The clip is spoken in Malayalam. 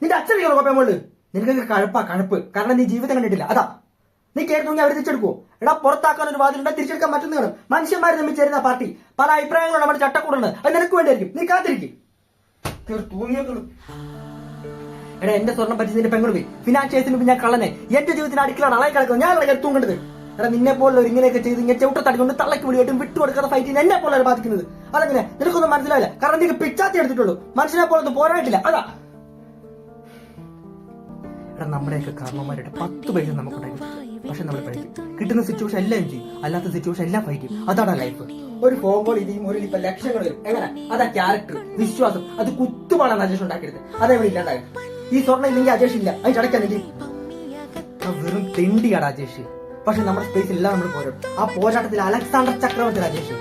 നിന്റെ അച്ഛൻ കുഴപ്പമുള്ളു. നിനക്കൊക്കെ കഴപ്പ്. കാരണം നീ ജീവിതം കണ്ടിട്ടില്ല. അതാ നീ കയറി തൂങ്ങി അവർ തിരിച്ചെടുക്കുവോ? എടാ, പുറത്താക്കാൻ ഒരു വാതിലുണ്ട്, തിരിച്ചെടുക്കാൻ മറ്റൊന്ന് കാണും. മനുഷ്യന്മാർ തമ്മിൽ ചേരുന്ന പാർട്ടി പല അഭിപ്രായങ്ങളും നമ്മുടെ ചട്ടക്കൂടുണ്ട്. അത് നിനക്ക് വേണ്ടിയായിരിക്കും. നീ കാത്തിരിക്കും. എടാ, എന്റെ സ്വർണ്ണം പറ്റി നിന്റെ പെങ്ങൾ പോയി. ഫിനാൻഷ്യൽസിന് ഞാൻ കള്ളനെ. എന്റെ ജീവിതത്തിന് അടുക്കളാണ് അളയി കിടക്കുന്നത്. ഞാൻ അവിടെ തൂങ്ങേണ്ടത്. എടാ, നിന്നെ പോലുള്ളവർ ഇങ്ങനെയൊക്കെ ചെയ്ത് ഇങ്ങനെ ചവിട്ടത്തടിക്കൊണ്ട് തള്ളക്ക് വിളിയായിട്ടും വിട്ടുകൊടുക്കാത്ത ഫൈറ്റ് ചെയ്യുന്ന എന്നെ പോലുള്ളവർ ബാധിക്കുന്നത്. അതെങ്ങനെ നിനക്കൊന്നും മനസ്സിലാവില്ല. കാരണം നീക്ക് പിച്ചാത്തി എടുത്തിട്ടുള്ളൂ. മനുഷ്യനെ പോലൊന്നും പോരായിട്ടില്ല. അതാ എടാ, നമ്മുടെയൊക്കെ കാരണവന്മാരുടെ 10 പൈസ നമുക്കുണ്ടായിരുന്നു. പക്ഷെ നമ്മൾ പഠിക്കും. കിട്ടുന്ന സിറ്റുവേഷൻ എല്ലാം ചെയ്യും, അല്ലാത്ത സിറ്റുവേഷൻ എല്ലാം ഫൈറ്റ് ചെയ്യും. അതാണ് ലൈഫ്. ഒരു ഫോൺ കോൾ ഇനിയും ഒരു ഇപ്പൊ ലക്ഷങ്ങൾ വരും. എങ്ങനെ? അതാ ക്യാരക്ടർ, വിശ്വാസം. അത് കുത്തുപാടാണ് അജേഷ് ഉണ്ടാക്കിയത്. അതേപോലെ ഇല്ലാണ്ടായത്. ഈ സ്വർണ്ണം ഇല്ലെങ്കിൽ അജേഷ് ഇല്ല. അതിന് അടയ്ക്കാനെങ്കിൽ വെറും തെണ്ടിയാണ് അജേഷ്. പക്ഷെ നമ്മുടെ സ്പേസ് എല്ലാം നമ്മൾ പോരും. ആ പോരാട്ടത്തിൽ അലക്സാണ്ടർ ചക്രവർത്തി അജേഷ്.